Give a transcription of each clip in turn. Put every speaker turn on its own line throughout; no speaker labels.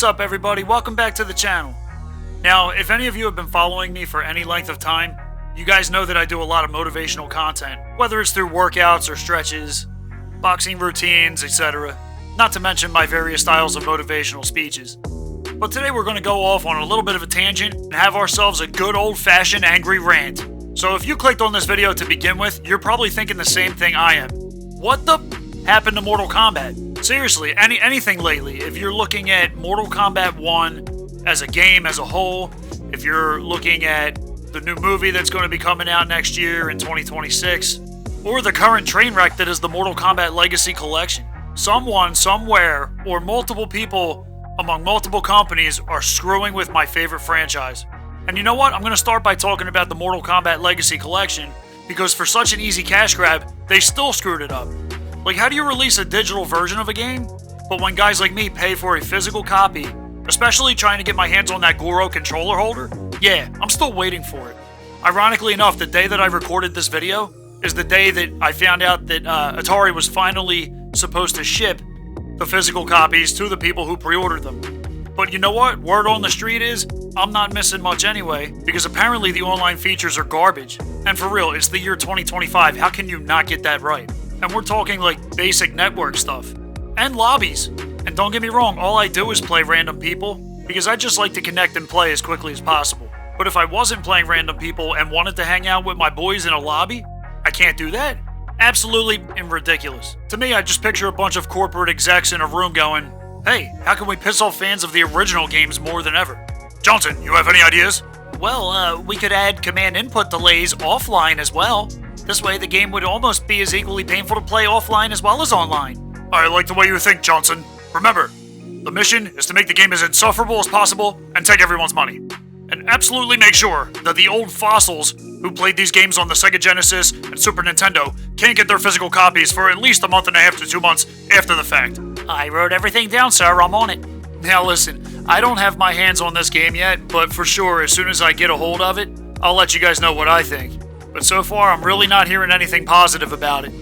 What's up, everybody? Welcome back to the channel. Now, if any of you have been following me for any length of time, you guys know that I do a lot of motivational content, whether it's through workouts or stretches, boxing routines, etc. Not to mention my various styles of motivational speeches. But today we're going to go off on a little bit of a tangent and have ourselves a good old-fashioned angry rant. So if you clicked on this video to begin with, you're probably thinking the same thing I am. What the happened to Mortal Kombat? Seriously, anything lately. If you're looking at Mortal Kombat 1 as a game as a whole, if you're looking at the new movie that's going to be coming out next year in 2026, or the current train wreck that is the Mortal Kombat Legacy Kollection, someone, somewhere, or multiple people among multiple companies are screwing with my favorite franchise. And you know what? I'm going to start by talking about the Mortal Kombat Legacy Kollection, because for such an easy cash grab, they still screwed it up. Like, how do you release a digital version of a game, but when guys like me pay for a physical copy, especially trying to get my hands on that Goro controller holder? Yeah, I'm still waiting for it. Ironically enough, the day that I recorded this video is the day that I found out that Atari was finally supposed to ship the physical copies to the people who pre-ordered them. But you know what? Word on the street is, I'm not missing much anyway, because apparently the online features are garbage. And for real, it's the year 2025, how can you not get that right? And we're talking like basic network stuff. And lobbies. And don't get me wrong, all I do is play random people, because I just like to connect and play as quickly as possible. But if I wasn't playing random people and wanted to hang out with my boys in a lobby, I can't do that. Absolutely ridiculous. To me, I just picture a bunch of corporate execs in a room going, hey, how can we piss off fans of the original games more than ever? Johnson, you have any ideas? Well, we could add command input delays offline as well. This way, the game would almost be as equally painful to play offline as well as online. I like the way you think, Johnson. Remember, the mission is to make the game as insufferable as possible and take everyone's money. And absolutely make sure that the old fossils who played these games on the Sega Genesis and Super Nintendo can't get their physical copies for at least a month and a half to 2 months after the fact. I wrote everything down, sir. I'm on it. Now listen, I don't have my hands on this game yet, but for sure, as soon as I get a hold of it, I'll let you guys know what I think. But so far, I'm really not hearing anything positive about it.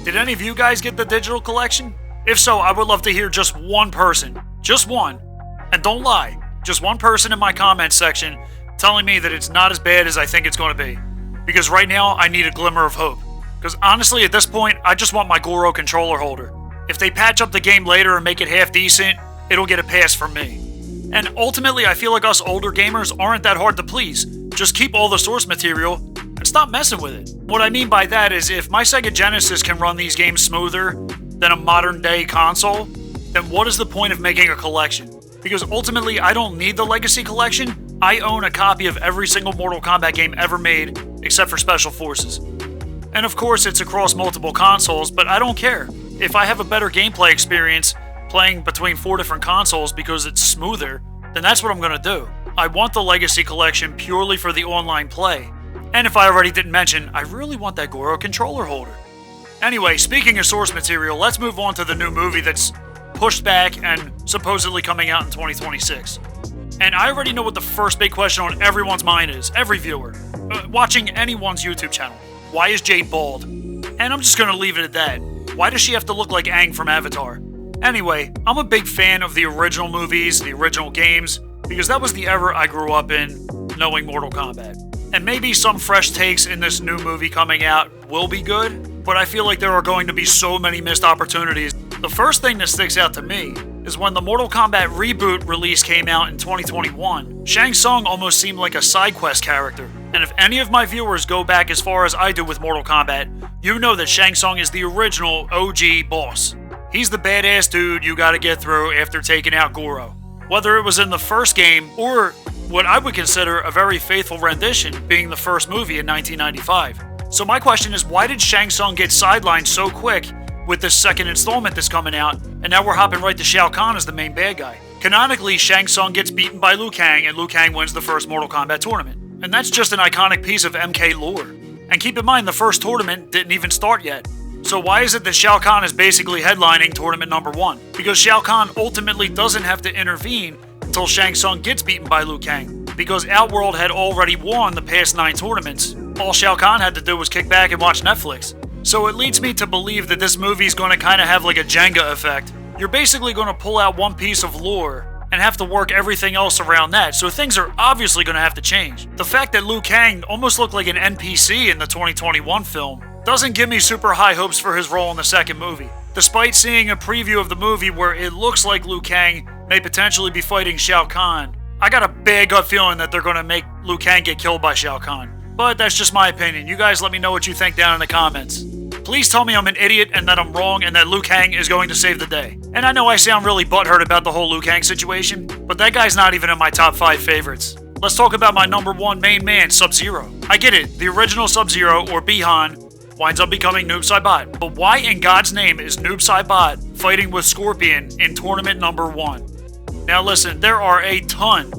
Did any of you guys get the digital collection? If so, I would love to hear just one person. Just one. And don't lie. Just one person in my comments section telling me that it's not as bad as I think it's going to be. Because right now, I need a glimmer of hope. Because honestly, at this point, I just want my Goro controller holder. If they patch up the game later and make it half decent, it'll get a pass from me. And ultimately, I feel like us older gamers aren't that hard to please. Just keep all the source material and stop messing with it. What I mean by that is, if my Sega Genesis can run these games smoother than a modern day console, then what is the point of making a collection? Because ultimately, I don't need the Legacy Collection. I own a copy of every single Mortal Kombat game ever made, except for Special Forces. And of course, it's across multiple consoles, but I don't care. If I have a better gameplay experience playing between 4 different consoles because it's smoother, then that's what I'm going to do. I want the Legacy Collection purely for the online play. And if I already didn't mention, I really want that Goro controller holder. Anyway, speaking of source material, let's move on to the new movie that's pushed back and supposedly coming out in 2026. And I already know what the first big question on everyone's mind is, every viewer, watching anyone's YouTube channel. Why is Jade bald? And I'm just going to leave it at that. Why does she have to look like Aang from Avatar? Anyway, I'm a big fan of the original movies, the original games, because that was the era I grew up in, knowing Mortal Kombat. And maybe some fresh takes in this new movie coming out will be good, but I feel like there are going to be so many missed opportunities. The first thing that sticks out to me is when the Mortal Kombat reboot release came out in 2021, Shang Tsung almost seemed like a side quest character. And if any of my viewers go back as far as I do with Mortal Kombat, you know that Shang Tsung is the original OG boss. He's the badass dude you gotta get through after taking out Goro. Whether it was in the first game or what I would consider a very faithful rendition being the first movie in 1995. So my question is, why did Shang Tsung get sidelined so quick with this second installment that's coming out, and now we're hopping right to Shao Kahn as the main bad guy? Canonically, Shang Tsung gets beaten by Liu Kang, and Liu Kang wins the first Mortal Kombat tournament. And that's just an iconic piece of MK lore. And keep in mind, the first tournament didn't even start yet. So why is it that Shao Kahn is basically headlining tournament number 1? Because Shao Kahn ultimately doesn't have to intervene until Shang Tsung gets beaten by Liu Kang. Because Outworld had already won the past 9 tournaments. All Shao Kahn had to do was kick back and watch Netflix. So it leads me to believe that this movie's going to kind of have like a Jenga effect. You're basically going to pull out one piece of lore and have to work everything else around that, so things are obviously going to have to change. The fact that Liu Kang almost looked like an NPC in the 2021 film doesn't give me super high hopes for his role in the second movie, despite seeing a preview of the movie where it looks like Liu Kang may potentially be fighting Shao Kahn. I got a big gut feeling that they're going to make Liu Kang get killed by Shao Kahn, but that's just my opinion. You guys let me know what you think down in the comments. Please tell me I'm an idiot and that I'm wrong and that Liu Kang is going to save the day. And I know I sound really butthurt about the whole Liu Kang situation, but that guy's not even in my top 5 favorites. Let's talk about my number 1 main man, Sub-Zero. I get it, the original Sub-Zero, or Bi-Han, winds up becoming Noob Saibot. But why in God's name is Noob Saibot fighting with Scorpion in tournament number 1? Now listen, there are a ton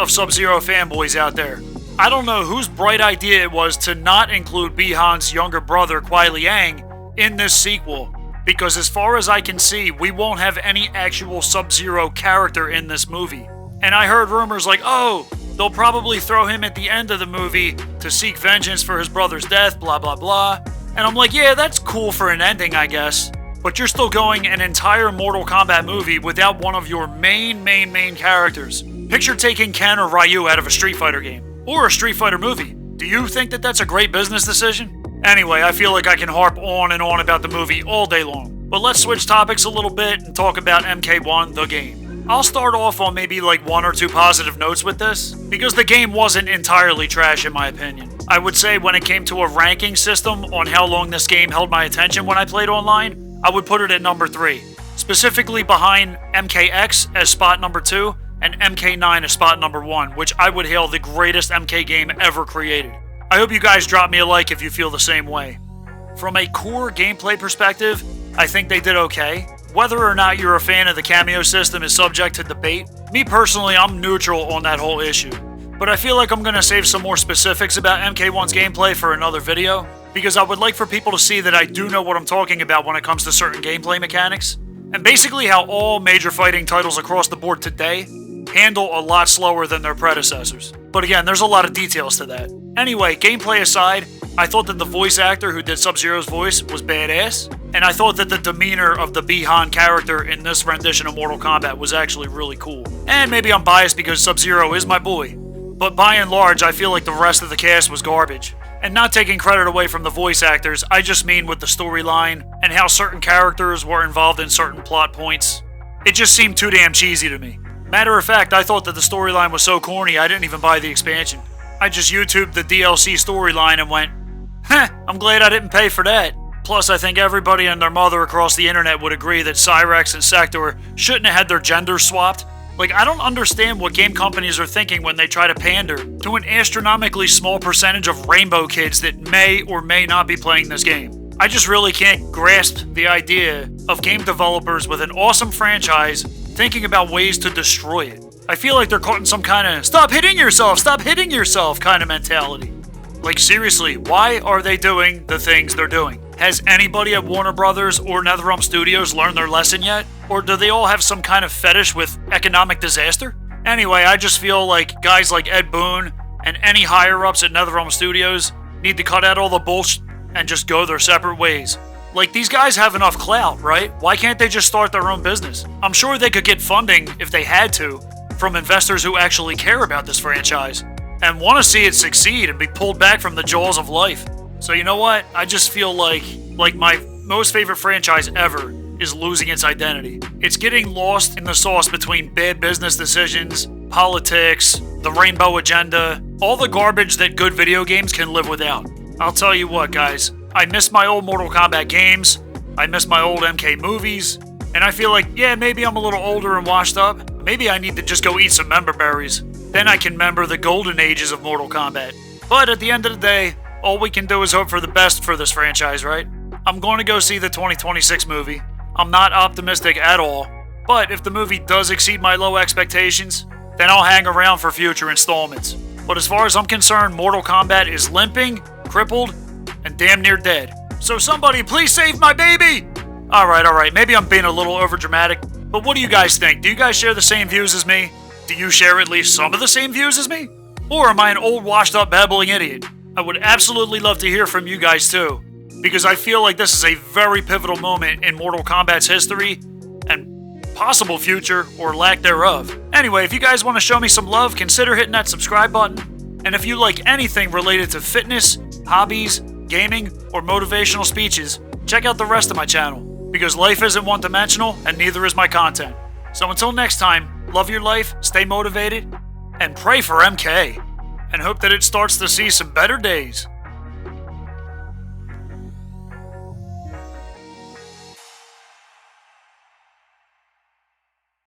of Sub-Zero fanboys out there. I don't know whose bright idea it was to not include Bi-Han's younger brother, Kuai Liang, in this sequel, because as far as I can see, we won't have any actual Sub-Zero character in this movie. And I heard rumors like, oh, they'll probably throw him at the end of the movie to seek vengeance for his brother's death, blah blah blah. And I'm like, yeah, that's cool for an ending, I guess. But you're still going an entire Mortal Kombat movie without one of your main characters. Picture taking Ken or Ryu out of a Street Fighter game, or a Street Fighter movie. Do you think that that's a great business decision? Anyway, I feel like I can harp on and on about the movie all day long. But let's switch topics a little bit and talk about MK1, the game. I'll start off on maybe like 1 or 2 positive notes with this, because the game wasn't entirely trash in my opinion. I would say when it came to a ranking system on how long this game held my attention when I played online, I would put it at number 3. Specifically behind MKX as spot number 2, and MK9 as spot number 1, which I would hail the greatest MK game ever created. I hope you guys drop me a like if you feel the same way. From a core gameplay perspective, I think they did okay. Whether or not you're a fan of the cameo system is subject to debate. Me personally, I'm neutral on that whole issue. But I feel like I'm going to save some more specifics about MK1's gameplay for another video, because I would like for people to see that I do know what I'm talking about when it comes to certain gameplay mechanics, and basically how all major fighting titles across the board today handle a lot slower than their predecessors. But again, there's a lot of details to that. Anyway, gameplay aside, I thought that the voice actor who did Sub-Zero's voice was badass, and I thought that the demeanor of the Bi-Han character in this rendition of Mortal Kombat was actually really cool. And maybe I'm biased because Sub-Zero is my boy, but by and large, I feel like the rest of the cast was garbage. And not taking credit away from the voice actors, I just mean with the storyline and how certain characters were involved in certain plot points. It just seemed too damn cheesy to me. Matter of fact, I thought that the storyline was so corny I didn't even buy the expansion. I just YouTubed the DLC storyline and went, heh, I'm glad I didn't pay for that. Plus, I think everybody and their mother across the internet would agree that Cyrex and Sector shouldn't have had their genders swapped. Like, I don't understand what game companies are thinking when they try to pander to an astronomically small percentage of rainbow kids that may or may not be playing this game. I just really can't grasp the idea of game developers with an awesome franchise thinking about ways to destroy it. I feel like they're caught in some kind of stop hitting yourself kind of mentality. Like seriously, why are they doing the things they're doing? Has anybody at Warner Brothers or NetherRealm Studios learned their lesson yet? Or do they all have some kind of fetish with economic disaster? Anyway, I just feel like guys like Ed Boon and any higher-ups at NetherRealm Studios need to cut out all the bullshit and just go their separate ways. Like, these guys have enough clout, right? Why can't they just start their own business? I'm sure they could get funding, if they had to, from investors who actually care about this franchise and want to see it succeed and be pulled back from the jaws of life. So you know what? I just feel like my most favorite franchise ever is losing its identity. It's getting lost in the sauce between bad business decisions, politics, the rainbow agenda, all the garbage that good video games can live without. I'll tell you what, guys. I miss my old Mortal Kombat games, I miss my old MK movies, and I feel like, yeah, maybe I'm a little older and washed up. Maybe I need to just go eat some member berries. Then I can remember the golden ages of Mortal Kombat. But at the end of the day, all we can do is hope for the best for this franchise, right? I'm going to go see the 2026 movie. I'm not optimistic at all, but if the movie does exceed my low expectations, then I'll hang around for future installments. But as far as I'm concerned, Mortal Kombat is limping, crippled, and damn near dead. So somebody please save my baby! Alright, maybe I'm being a little overdramatic, but what do you guys think? Do you guys share the same views as me? Do you share at least some of the same views as me? Or am I an old washed up babbling idiot? I would absolutely love to hear from you guys too, because I feel like this is a very pivotal moment in Mortal Kombat's history, and possible future or lack thereof. Anyway, if you guys want to show me some love, consider hitting that subscribe button. And if you like anything related to fitness, hobbies, gaming, or motivational speeches, check out the rest of my channel, because life isn't one-dimensional and neither is my content. So until next time, love your life, stay motivated, and pray for MK, and hope that it starts to see some better days.